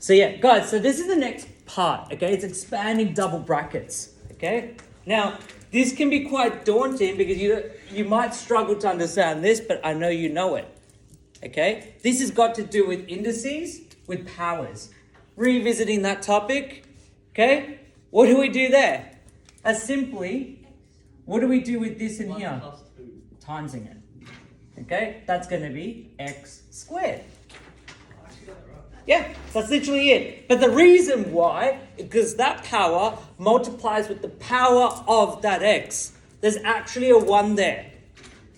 So yeah, guys, so this is the next part, okay? It's expanding double brackets, okay? Now, this can be quite daunting because you might struggle to understand this, but I know you know it, okay? This has got to do with indices, with powers. Revisiting that topic, okay? What do we do there? As simply, what do we do with this in here? Timesing it, okay? That's going to be x squared. Yeah, that's literally it. But the reason why, because that power multiplies with the power of that x. There's actually a 1 there.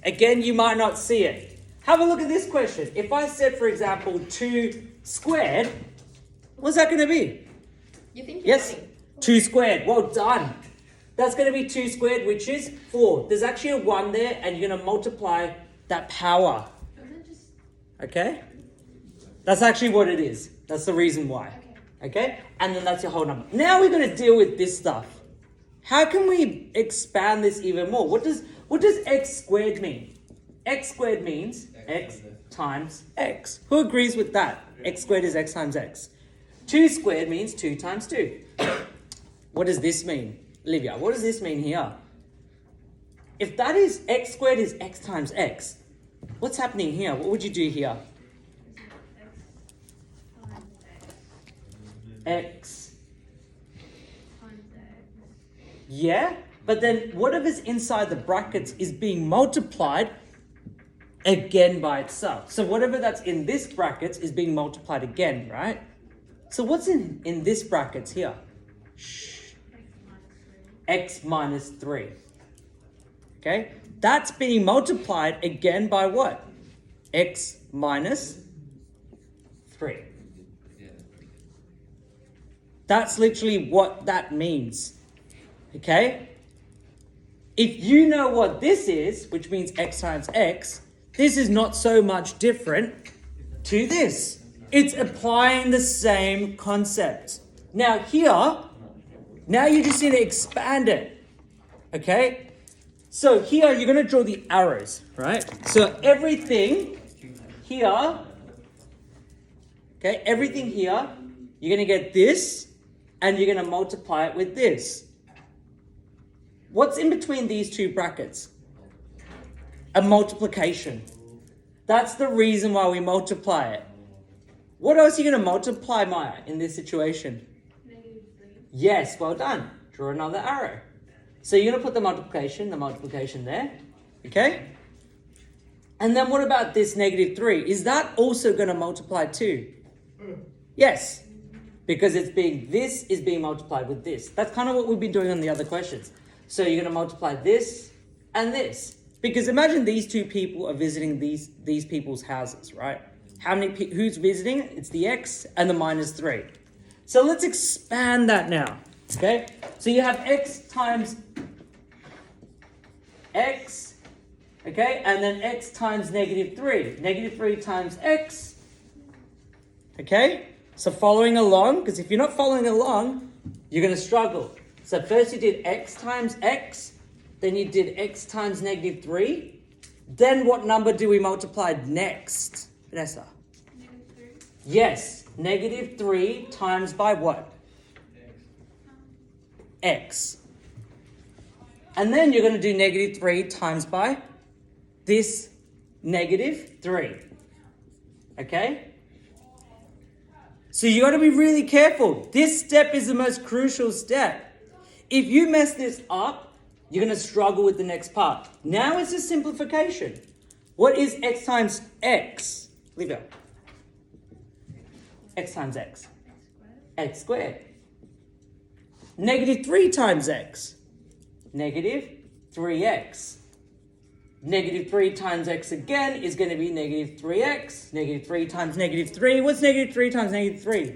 Again, you might not see it. Have a look at this question. If I said, for example, 2 squared, what's that going to be? You think Yes, 2 squared. Well done. That's going to be 2 squared, which is 4. There's actually a 1 there, and you're going to multiply that power. Okay? That's actually what it is. That's the reason why. Okay? And then that's your whole number. Now we're going to deal with this stuff. How can we expand this even more? What does x squared mean? X squared means x times x. Who agrees with that? X squared is x times x. 2 squared means 2 times 2. What does this mean? Olivia, what does this mean here? If that is x squared is x times x, what's happening here? What would you do here? X. Yeah, but then whatever's inside the brackets is being multiplied again by itself. So whatever that's in this brackets is being multiplied again, right? So what's in this brackets here? Shh. X minus 3. Okay, that's being multiplied again by what? X minus 3. That's literally what that means. Okay? If you know what this is, which means x times x, this is not so much different to this. It's applying the same concept. Now here, now you just need to expand it. Okay? So here you're going to draw the arrows, right? So everything here, okay, everything here, you're going to get this, and you're going to multiply it with this. What's in between these two brackets? A multiplication. That's the reason why we multiply it. What else are you going to multiply, Maya, in this situation? -3. Yes, well done. Draw another arrow. So you're going to put the multiplication there. Okay? And then what about this -3? Is that also going to multiply too? Yes. Because this is being multiplied with this. That's kind of what we've been doing on the other questions. So you're going to multiply this and this. Because imagine these two people are visiting these people's houses, right? Who's visiting? It's the x and the -3. So let's expand that now. Okay? So you have x times x, okay? And then x times -3. -3 times x. Okay? So following along, because if you're not following along, you're going to struggle. So first you did x times x, then you did x times -3. Then what number do we multiply next? Vanessa? -3. Yes, -3 times by what? X. And then you're going to do -3 times by this -3. Okay? So you got to be really careful. This step is the most crucial step. If you mess this up, you're going to struggle with the next part. Now it's a simplification. What is x times x? Leave it. X times x. X squared. -3 times x. -3x. -3 times x again is going to be -3x. -3 times -3. What's -3 times -3?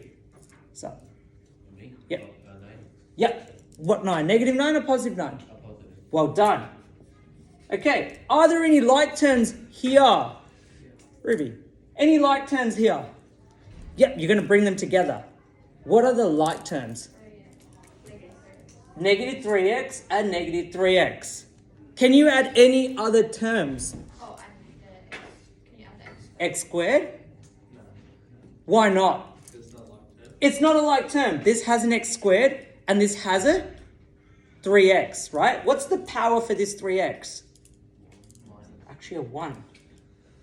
So. Yep. Yep. What 9? -9 or +9? Well done. Okay. Are there any like terms here? Ruby. Any like terms here? Yep. You're going to bring them together. What are the like terms? -3x and -3x. Can you add any other terms? Oh, and the can you add the x? X squared? Why not? It's not like that. It's not a like term. This has an x squared and this has a 3x, right? What's the power for this 3x? Actually a 1.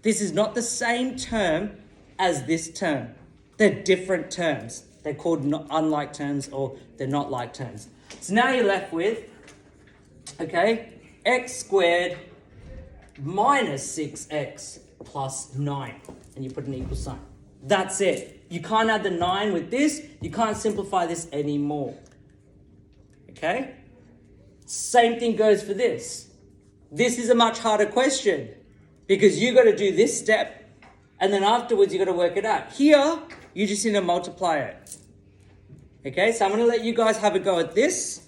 This is not the same term as this term. They're different terms. They're called unlike terms or they're not like terms. So now you're left with, okay, x squared minus 6x plus 9. And you put an equal sign. That's it. You can't add the 9 with this. You can't simplify this anymore. Okay? Same thing goes for this. This is a much harder question because you got to do this step and then afterwards you got to work it out. Here, you just need to multiply it. Okay, so I'm going to let you guys have a go at this.